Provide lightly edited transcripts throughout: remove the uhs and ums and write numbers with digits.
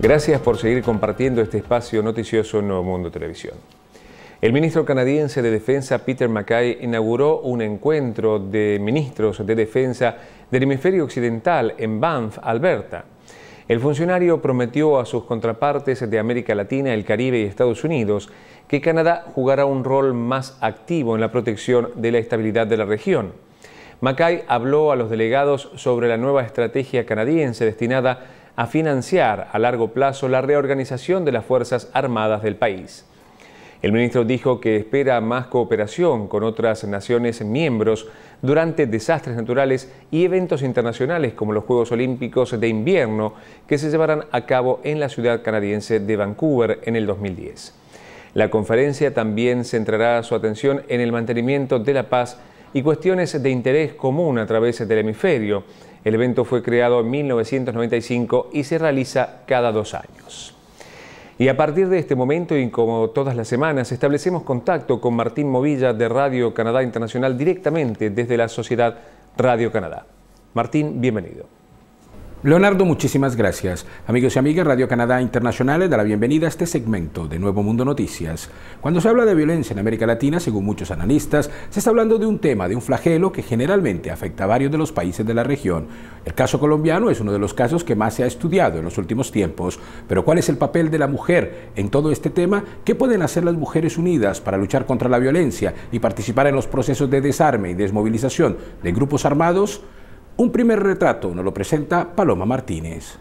Gracias por seguir compartiendo este espacio noticioso en Nuevo Mundo Televisión. El ministro canadiense de Defensa, Peter MacKay, inauguró un encuentro de ministros de defensa del hemisferio occidental en Banff, Alberta. El funcionario prometió a sus contrapartes de América Latina, el Caribe y Estados Unidos que Canadá jugará un rol más activo en la protección de la estabilidad de la región. MacKay habló a los delegados sobre la nueva estrategia canadiense destinada a financiar a largo plazo la reorganización de las Fuerzas Armadas del país. El ministro dijo que espera más cooperación con otras naciones miembros durante desastres naturales y eventos internacionales como los Juegos Olímpicos de Invierno que se llevarán a cabo en la ciudad canadiense de Vancouver en el 2010. La conferencia también centrará su atención en el mantenimiento de la paz y cuestiones de interés común a través del hemisferio. El evento fue creado en 1995 y se realiza cada 2 años. Y a partir de este momento y como todas las semanas, establecemos contacto con Martín Movilla de Radio Canadá Internacional directamente desde la Sociedad Radio Canadá. Martín, bienvenido. Leonardo, muchísimas gracias. Amigos y amigas, Radio Canadá Internacional les da la bienvenida a este segmento de Nuevo Mundo Noticias. Cuando se habla de violencia en América Latina, según muchos analistas, se está hablando de un tema, de un flagelo que generalmente afecta a varios de los países de la región. El caso colombiano es uno de los casos que más se ha estudiado en los últimos tiempos. Pero ¿cuál es el papel de la mujer en todo este tema? ¿Qué pueden hacer las mujeres unidas para luchar contra la violencia y participar en los procesos de desarme y desmovilización de grupos armados? Un primer retrato nos lo presenta Paloma Martínez.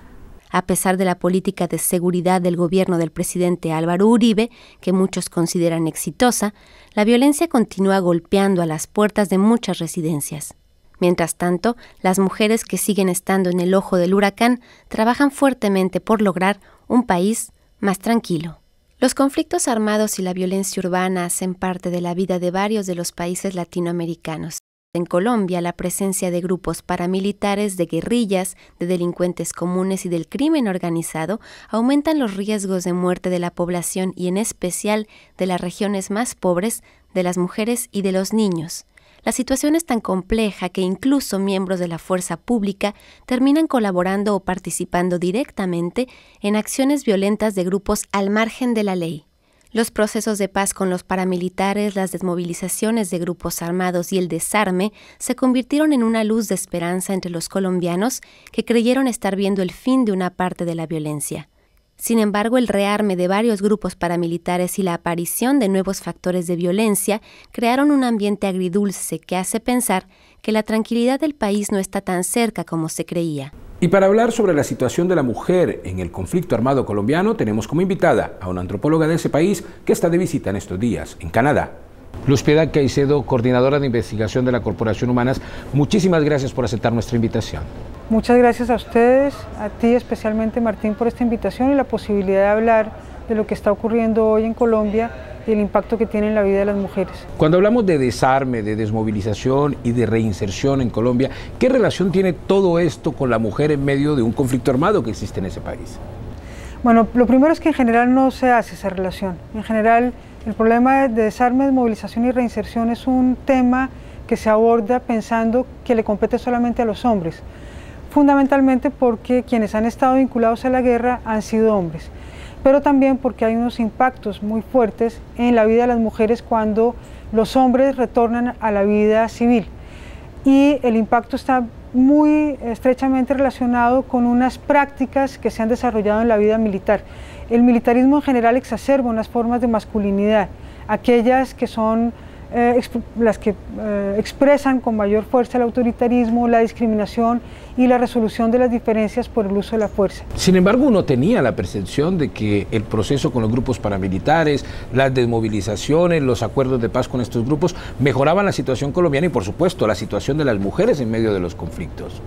A pesar de la política de seguridad del gobierno del presidente Álvaro Uribe, que muchos consideran exitosa, la violencia continúa golpeando a las puertas de muchas residencias. Mientras tanto, las mujeres que siguen estando en el ojo del huracán trabajan fuertemente por lograr un país más tranquilo. Los conflictos armados y la violencia urbana hacen parte de la vida de varios de los países latinoamericanos. En Colombia, la presencia de grupos paramilitares, de guerrillas, de delincuentes comunes y del crimen organizado aumentan los riesgos de muerte de la población y en especial de las regiones más pobres, de las mujeres y de los niños. La situación es tan compleja que incluso miembros de la fuerza pública terminan colaborando o participando directamente en acciones violentas de grupos al margen de la ley. Los procesos de paz con los paramilitares, las desmovilizaciones de grupos armados y el desarme se convirtieron en una luz de esperanza entre los colombianos que creyeron estar viendo el fin de una parte de la violencia. Sin embargo, el rearme de varios grupos paramilitares y la aparición de nuevos factores de violencia crearon un ambiente agridulce que hace pensar que la tranquilidad del país no está tan cerca como se creía. Y para hablar sobre la situación de la mujer en el conflicto armado colombiano, tenemos como invitada a una antropóloga de ese país que está de visita en estos días, en Canadá. Luz Piedad Caicedo, coordinadora de investigación de la Corporación Humanas, muchísimas gracias por aceptar nuestra invitación. Muchas gracias a ustedes, a ti especialmente Martín, por esta invitación y la posibilidad de hablar de lo que está ocurriendo hoy en Colombia y el impacto que tiene en la vida de las mujeres. Cuando hablamos de desarme, de desmovilización y de reinserción en Colombia, ¿qué relación tiene todo esto con la mujer en medio de un conflicto armado que existe en ese país? Bueno, lo primero es que en general no se hace esa relación. En general, el problema de desarme, desmovilización y reinserción es un tema que se aborda pensando que le compete solamente a los hombres, fundamentalmente porque quienes han estado vinculados a la guerra han sido hombres, pero también porque hay unos impactos muy fuertes en la vida de las mujeres cuando los hombres retornan a la vida civil. Y el impacto está muy estrechamente relacionado con unas prácticas que se han desarrollado en la vida militar. El militarismo en general exacerba unas formas de masculinidad, aquellas que son las que expresan con mayor fuerza el autoritarismo, la discriminación y la resolución de las diferencias por el uso de la fuerza. Sin embargo, uno tenía la percepción de que el proceso con los grupos paramilitares, las desmovilizaciones, los acuerdos de paz con estos grupos mejoraban la situación colombiana y, por supuesto, la situación de las mujeres en medio de los conflictos.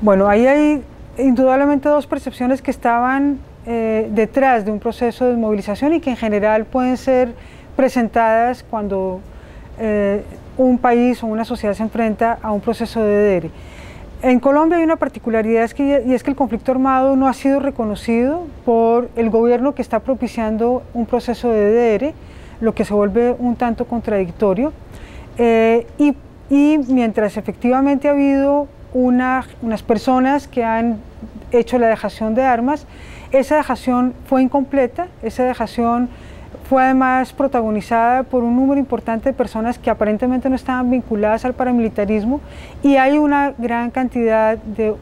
Bueno, ahí hay indudablemente dos percepciones que estaban detrás de un proceso de desmovilización y que en general pueden ser presentadas cuando un país o una sociedad se enfrenta a un proceso de DDR. En Colombia hay una particularidad y es que el conflicto armado no ha sido reconocido por el gobierno que está propiciando un proceso de DDR, lo que se vuelve un tanto contradictorio. Y mientras efectivamente ha habido unas personas que han hecho la dejación de armas, Esa dejación fue incompleta, esa dejación fue además protagonizada por un número importante de personas que aparentemente no estaban vinculadas al paramilitarismo, y hay una gran cantidad de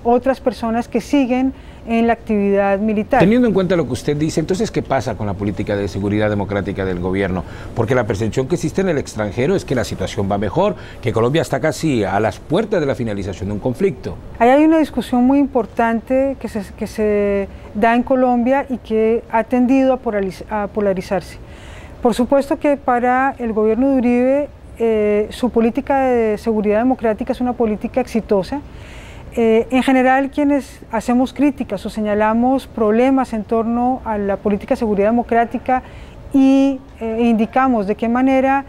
otras personas que siguen en la actividad militar. Teniendo en cuenta lo que usted dice, entonces, ¿qué pasa con la política de seguridad democrática del gobierno? Porque la percepción que existe en el extranjero es que la situación va mejor, que Colombia está casi a las puertas de la finalización de un conflicto. Ahí hay una discusión muy importante que se da en Colombia y que ha tendido a polarizarse. Por supuesto que para el gobierno de Uribe su política de seguridad democrática es una política exitosa. En general, quienes hacemos críticas o señalamos problemas en torno a la política de seguridad democrática e indicamos de qué manera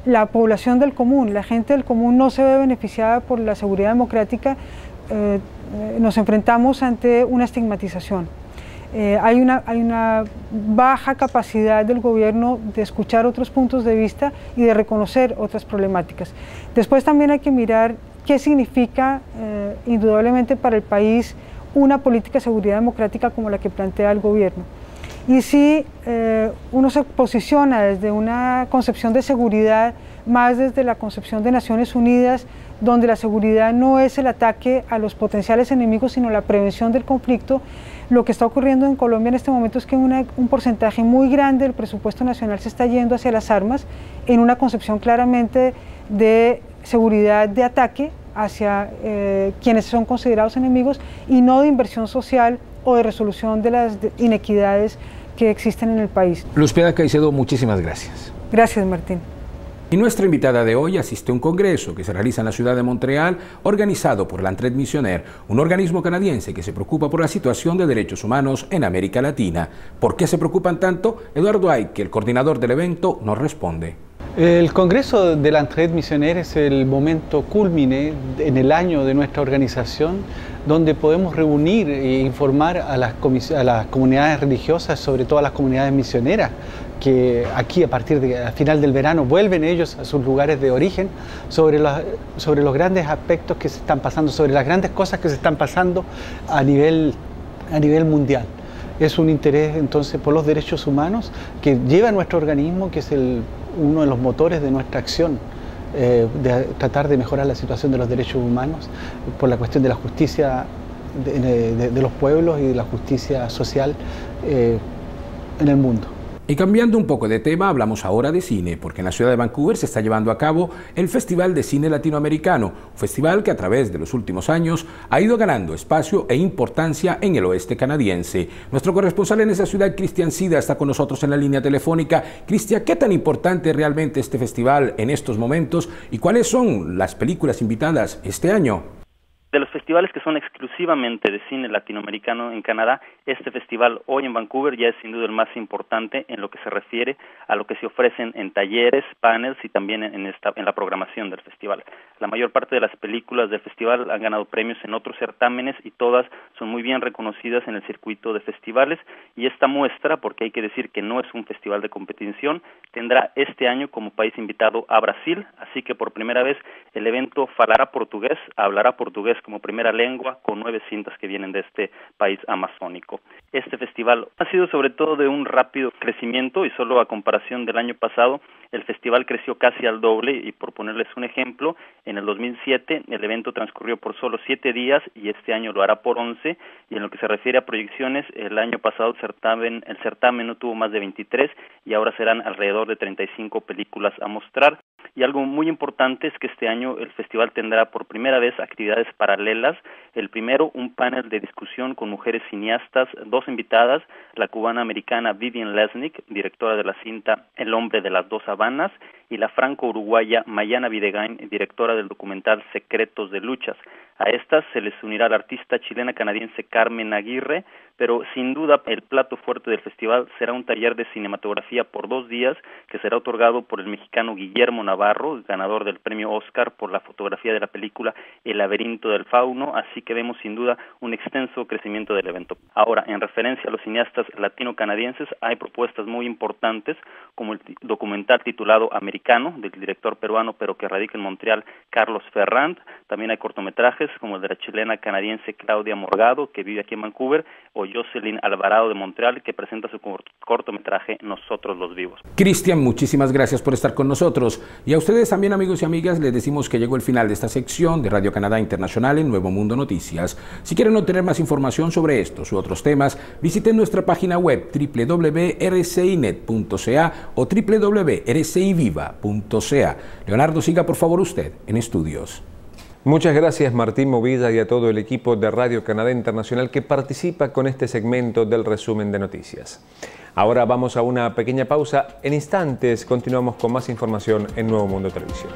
la población del común, la gente del común no se ve beneficiada por la seguridad democrática, nos enfrentamos ante una estigmatización. Hay una baja capacidad del gobierno de escuchar otros puntos de vista y de reconocer otras problemáticas. Después también hay que mirar qué significa indudablemente para el país una política de seguridad democrática como la que plantea el gobierno. Y si uno se posiciona desde una concepción de seguridad, más desde la concepción de Naciones Unidas, donde la seguridad no es el ataque a los potenciales enemigos, sino la prevención del conflicto, lo que está ocurriendo en Colombia en este momento es que un porcentaje muy grande del presupuesto nacional se está yendo hacia las armas, en una concepción claramente de seguridad de ataque hacia quienes son considerados enemigos, y no de inversión social o de resolución de las inequidades que existen en el país. Luz Piedad Caicedo, muchísimas gracias. Gracias, Martín. Y nuestra invitada de hoy asiste a un congreso que se realiza en la ciudad de Montreal, organizado por l'Entraide Missionnaire, un organismo canadiense que se preocupa por la situación de derechos humanos en América Latina. ¿Por qué se preocupan tanto? Eduardo Ayque, el coordinador del evento, nos responde. El Congreso de l'Entraide Missionnaire es el momento cúlmine en el año de nuestra organización, donde podemos reunir e informar a las comunidades religiosas, sobre todo a las comunidades misioneras, que aquí al final del verano vuelven ellos a sus lugares de origen, sobre los grandes aspectos que se están pasando, sobre las grandes cosas que se están pasando a nivel mundial. Es un interés entonces por los derechos humanos que lleva a nuestro organismo, que es uno de los motores de nuestra acción, de tratar de mejorar la situación de los derechos humanos por la cuestión de la justicia de los pueblos y de la justicia social en el mundo. Y cambiando un poco de tema, hablamos ahora de cine, porque en la ciudad de Vancouver se está llevando a cabo el Festival de Cine Latinoamericano, un festival que a través de los últimos años ha ido ganando espacio e importancia en el oeste canadiense. Nuestro corresponsal en esa ciudad, Cristian Sida, está con nosotros en la línea telefónica. Cristian, ¿qué tan importante es realmente este festival en estos momentos y cuáles son las películas invitadas este año? De los festivales que son exclusivamente de cine latinoamericano en Canadá, este festival hoy en Vancouver ya es sin duda el más importante en lo que se refiere a lo que se ofrecen en talleres, panels y también en la programación del festival. La mayor parte de las películas del festival han ganado premios en otros certámenes y todas son muy bien reconocidas en el circuito de festivales, y esta muestra, porque hay que decir que no es un festival de competición, tendrá este año como país invitado a Brasil, así que por primera vez el evento hablará portugués como primera lengua, con 9 cintas que vienen de este país amazónico. Este festival ha sido sobre todo de un rápido crecimiento, y solo a comparación del año pasado, el festival creció casi al doble, y por ponerles un ejemplo, en el 2007 el evento transcurrió por solo 7 días y este año lo hará por 11, y en lo que se refiere a proyecciones, el año pasado el certamen no tuvo más de 23 y ahora serán alrededor de 35 películas a mostrar. Y algo muy importante es que este año el festival tendrá por primera vez actividades paralelas. El primero, un panel de discusión con mujeres cineastas, 2 invitadas, la cubana-americana Vivian Lesnick, directora de la cinta El hombre de las 2 Habanas, y la franco-uruguaya Mayana Videgain, directora del documental Secretos de Luchas. A estas se les unirá la artista chilena-canadiense Carmen Aguirre, pero sin duda el plato fuerte del festival será un taller de cinematografía por 2 días que será otorgado por el mexicano Guillermo Navarro, ganador del premio Oscar por la fotografía de la película El laberinto del fauno, así que vemos sin duda un extenso crecimiento del evento. Ahora, en referencia a los cineastas latino-canadienses, hay propuestas muy importantes como el documental titulado Americano americano, del director peruano pero que radica en Montreal, Carlos Ferrand. También hay cortometrajes como el de la chilena canadiense Claudia Morgado, que vive aquí en Vancouver, o Jocelyn Alvarado de Montreal, que presenta su cortometraje Nosotros los Vivos. Cristian, muchísimas gracias por estar con nosotros. Y a ustedes también, amigos y amigas, les decimos que llegó el final de esta sección de Radio Canadá Internacional en Nuevo Mundo Noticias. Si quieren obtener más información sobre estos u otros temas, visiten nuestra página web www.rcinet.ca o www.rciviva.ca. Leonardo, siga por favor usted en estudios. Muchas gracias Martín Movilla y a todo el equipo de Radio Canadá Internacional que participa con este segmento del resumen de noticias. Ahora vamos a una pequeña pausa. En instantes continuamos con más información en Nuevo Mundo Televisión.